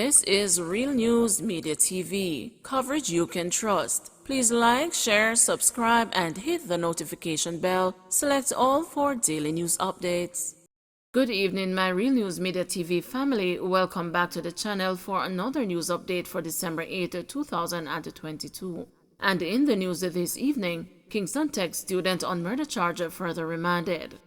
This is Real News Media TV, coverage you can trust. Please like, share, subscribe, and hit the notification bell. Select all for daily news updates. Good evening, my Real News Media TV family. Welcome back to the channel for another news update for December 8, 2022. And in the news this evening, Kingston Tech student on murder charge further remanded.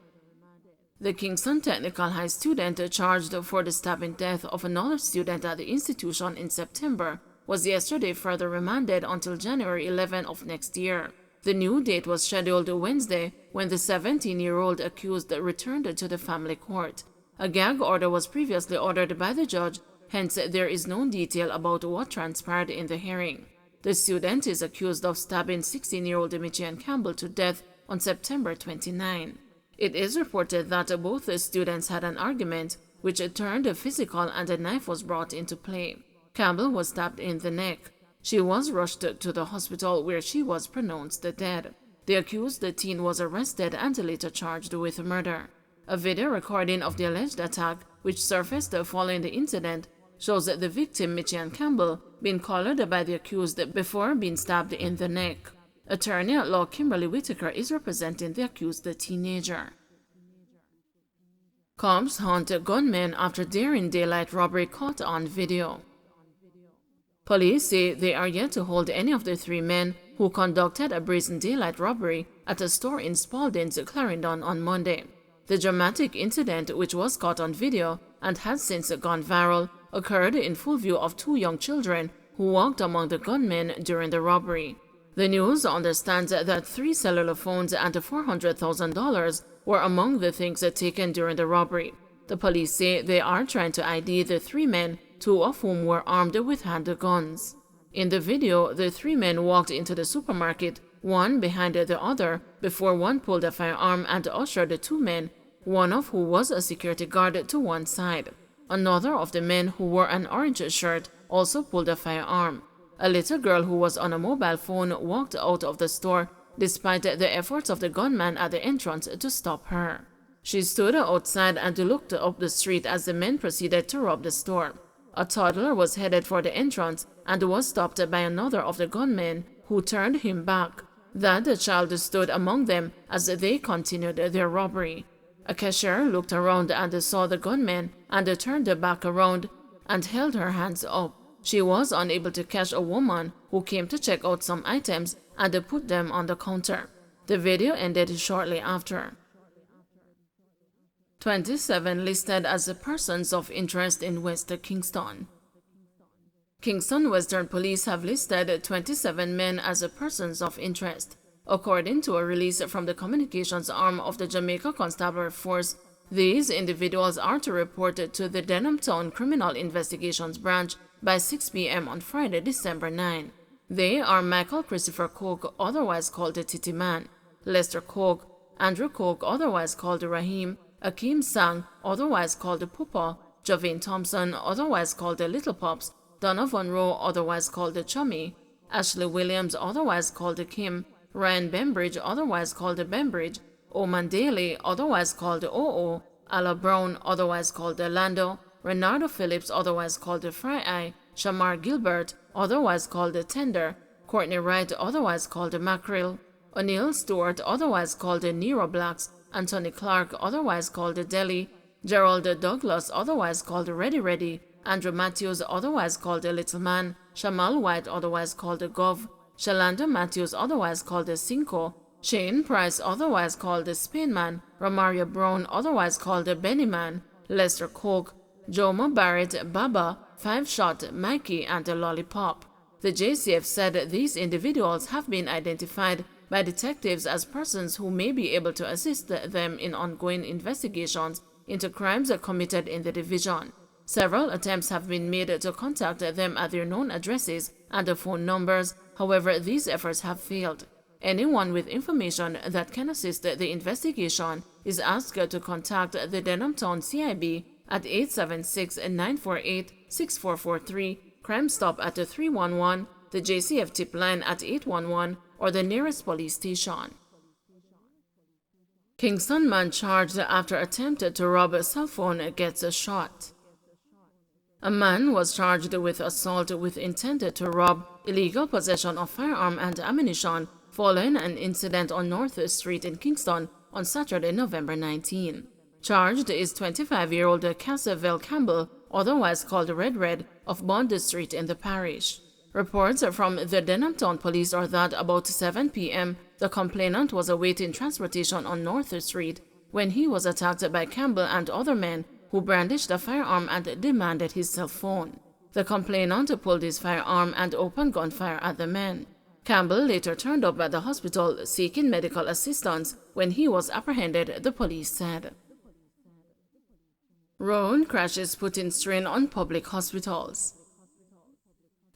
The Kingston Technical High student charged for the stabbing death of another student at the institution in September was yesterday further remanded until January 11 of next year. The new date was scheduled Wednesday when the 17-year-old accused returned to the family court. A gag order was previously ordered by the judge, hence there is no detail about what transpired in the hearing. The student is accused of stabbing 16-year-old Michian Campbell to death on September 29. It is reported that both the students had an argument, which turned physical, and a knife was brought into play. Campbell was stabbed in the neck. She was rushed to the hospital where she was pronounced dead. The accused teen was arrested and later charged with murder. A video recording of the alleged attack, which surfaced following the incident, shows the victim, Michian Campbell, being collared by the accused before being stabbed in the neck. Attorney at law Kimberly Whitaker is representing the accused teenager. Cops hunt gunmen after daring daylight robbery caught on video. Police say they are yet to hold any of the three men who conducted a brazen daylight robbery at a store in Spalding's, Clarendon on Monday. The dramatic incident, which was caught on video and has since gone viral, occurred in full view of two young children who walked among the gunmen during the robbery. The news understands that 3 cellular phones and $400,000 were among the things taken during the robbery. The police say they are trying to ID the three men, two of whom were armed with handguns. In the video, the three men walked into the supermarket, one behind the other, before one pulled a firearm and ushered the two men, one of who was a security guard, to one side. Another of the men, who wore an orange shirt, also pulled a firearm. A little girl who was on a mobile phone walked out of the store despite the efforts of the gunman at the entrance to stop her. She stood outside and looked up the street as the men proceeded to rob the store. A toddler was headed for the entrance and was stopped by another of the gunmen, who turned him back. That child stood among them as they continued their robbery. A cashier looked around and saw the gunmen and turned back around and held her hands up. She was unable to catch a woman who came to check out some items and put them on the counter. The video ended shortly after. 27 listed as persons of interest in West Kingston. Kingston Western Police have listed 27 men as persons of interest. According to a release from the communications arm of the Jamaica Constabulary Force, these individuals are to report to the Denham Town Criminal Investigations Branch by 6 p.m. on Friday, December 9. They are Michael Christopher Cook, otherwise called the Titty Man; Lester Cook; Andrew Cook, otherwise called Raheem; Akeem Sang, otherwise called the Pupa; Javane Thompson, otherwise called the Little Pops; Donovan Rowe, otherwise called the Chummy; Ashley Williams, otherwise called the Kim; Ryan Bembridge, otherwise called the Bembridge; Oman Daly, otherwise called the Oo; Ala Brown, otherwise called the Lando; Renardo Phillips, otherwise called the Fry Eye; Shamar Gilbert, otherwise called the Tender; Courtney Wright, otherwise called the Mackerel; O'Neill Stewart, otherwise called the Nero Blacks; Anthony Clark, otherwise called the Deli; Gerald Douglas, otherwise called the Ready Ready; Andrew Matthews, otherwise called the Little Man; Shamal White, otherwise called the Gov; Shalanda Matthews, otherwise called the Cinco; Shane Price, otherwise called the Spain Man; Romario Brown, otherwise called the Benny Man; Lester Cook; Joma Barrett, Baba, Five Shot, Mikey, and the Lollipop. The JCF said these individuals have been identified by detectives as persons who may be able to assist them in ongoing investigations into crimes committed in the division. Several attempts have been made to contact them at their known addresses and phone numbers. However, these efforts have failed. Anyone with information that can assist the investigation is asked to contact the Denham Town CIB at 876-948-6443, Crime Stop at 311, the JCF tip line at 811, or the nearest police station. Kingston man charged after attempted to rob a cell phone gets shot. A man was charged with assault with intent to rob, illegal possession of firearm and ammunition following an incident on North Street in Kingston on Saturday, November 19. Charged is 25-year-old Cassaville Campbell, otherwise called Red, of Bond Street in the parish. Reports from the Denham Town Police are that about 7 p.m., the complainant was awaiting transportation on North Street when he was attacked by Campbell and other men who brandished a firearm and demanded his cell phone. The complainant pulled his firearm and opened gunfire at the men. Campbell later turned up at the hospital seeking medical assistance when he was apprehended, the police said. Road crashes putting strain on public hospitals.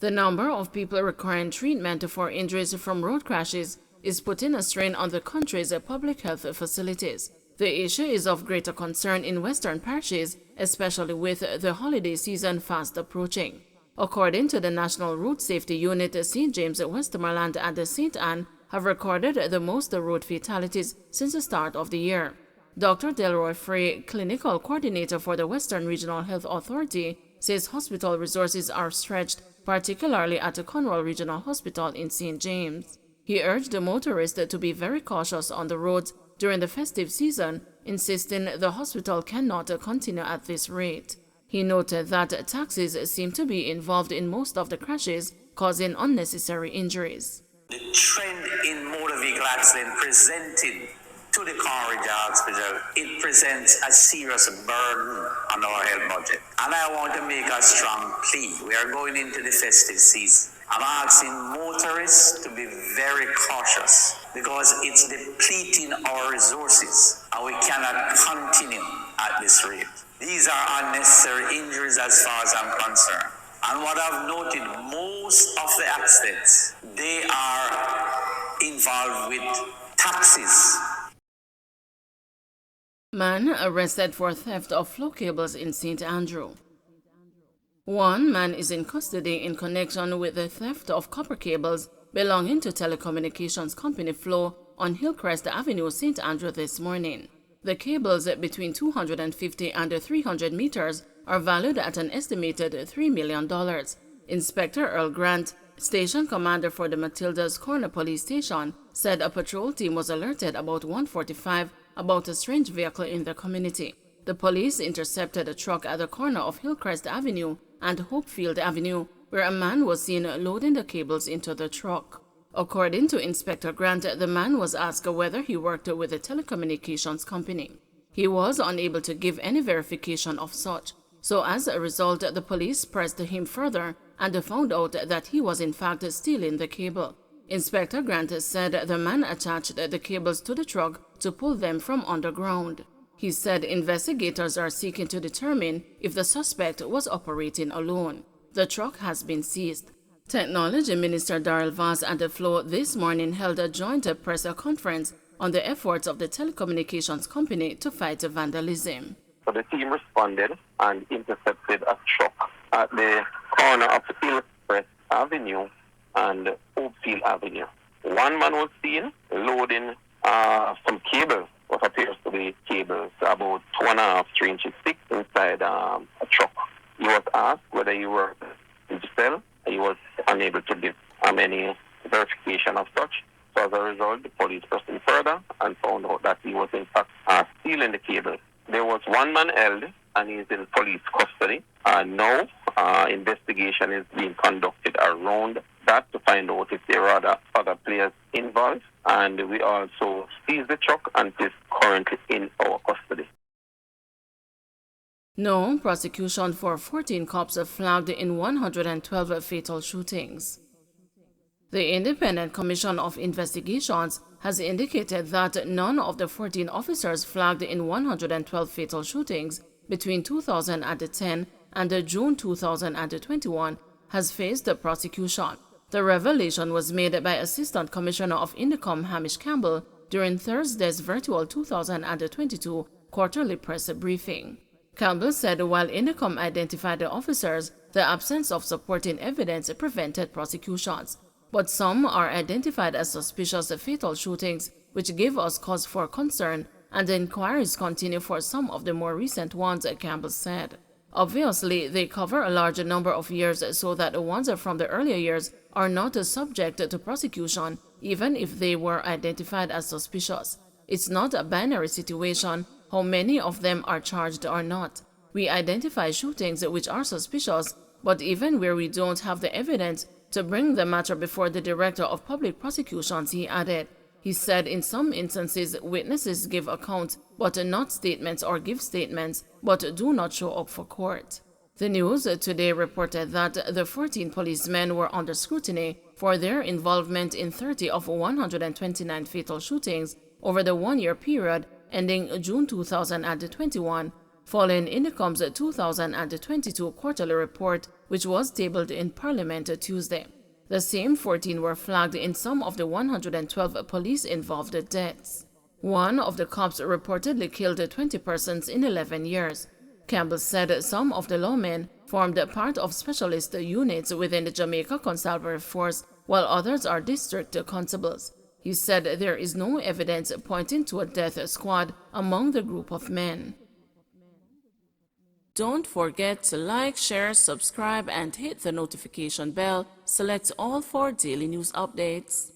The number of people requiring treatment for injuries from road crashes is putting a strain on the country's public health facilities. The issue is of greater concern in western parishes, especially with the holiday season fast approaching. According to the National Road Safety Unit, St. James, Westmoreland, and St. Anne have recorded the most road fatalities since the start of the year. Dr. Delroy Frey, clinical coordinator for the Western Regional Health Authority, says hospital resources are stretched, particularly at the Conroe Regional Hospital in St. James. He urged the motorists to be very cautious on the roads during the festive season, insisting the hospital cannot continue at this rate. He noted that taxis seem to be involved in most of the crashes, causing unnecessary injuries. The trend in motor vehicle accident presented to the Conroe Hospital, it presents a serious burden on our health budget. And I want to make a strong plea. We are going into the festive season. I'm asking motorists to be very cautious because it's depleting our resources and we cannot continue at this rate. These are unnecessary injuries as far as I'm concerned. And what I've noted, most of the accidents, they are involved with taxis. Man arrested for theft of flow cables in St. Andrew. One man is in custody in connection with the theft of copper cables belonging to telecommunications company Flow on Hillcrest Avenue, St. Andrew this morning. The cables between 250 and 300 meters are valued at an estimated $3 million. Inspector Earl Grant, station commander for the Matilda's Corner Police Station, said a patrol team was alerted about 1:45 about a strange vehicle in the community. The police intercepted a truck at the corner of Hillcrest Avenue and Hopefield Avenue, where a man was seen loading the cables into the truck. According to Inspector Grant, the man was asked whether he worked with a telecommunications company. He was unable to give any verification of such, so as a result, the police pressed him further and found out that he was in fact stealing the cable. Inspector Grant said the man attached the cables to the truck to pull them from underground. He said investigators are seeking to determine if the suspect was operating alone. The truck has been seized. Technology Minister Darrell Vass and the Flow this morning held a joint press conference on the efforts of the telecommunications company to fight vandalism. So the team responded and intercepted a truck at the corner of Hillcrest Avenue and Hopefield Avenue. One man was seen loading some cables, what appears to be cables, about 2.5, 3 inches thick inside a truck. He was asked whether he worked in the cell. He was unable to give any verification of such. So as a result, the police pressed him further and found out that he was in fact stealing the cables. There was one man held and he is in police custody. Now, investigation is being conducted around that to find out if there are other players involved. And we also seized the truck and it is currently in our custody. No prosecution for 14 cops flagged in 112 fatal shootings. The Independent Commission of Investigations has indicated that none of the 14 officers flagged in 112 fatal shootings between 2010 and June 2021 has faced prosecution. The revelation was made by Assistant Commissioner of Indicom Hamish Campbell during Thursday's virtual 2022 quarterly press briefing. Campbell said while Indicom identified the officers, the absence of supporting evidence prevented prosecutions. But some are identified as suspicious fatal shootings, which give us cause for concern, and inquiries continue for some of the more recent ones, Campbell said. Obviously, they cover a large number of years so that the ones from the earlier years are not subject to prosecution, even if they were identified as suspicious. It's not a binary situation, how many of them are charged or not. We identify shootings which are suspicious, but even where we don't have the evidence to bring the matter before the Director of Public Prosecutions, he added. He said in some instances, witnesses give accounts, but not statements, or give statements, but do not show up for court. The news today reported that the 14 policemen were under scrutiny for their involvement in 30 of 129 fatal shootings over the one-year period ending June 2021, following INECOM's 2022 quarterly report, which was tabled in Parliament Tuesday. The same 14 were flagged in some of the 112 police-involved deaths. One of the cops reportedly killed 20 persons in 11 years. Campbell said some of the lawmen formed part of specialist units within the Jamaica Constabulary Force, while others are district constables. He said there is no evidence pointing to a death squad among the group of men. Don't forget to like, share, subscribe, and hit the notification bell. Select all for daily news updates.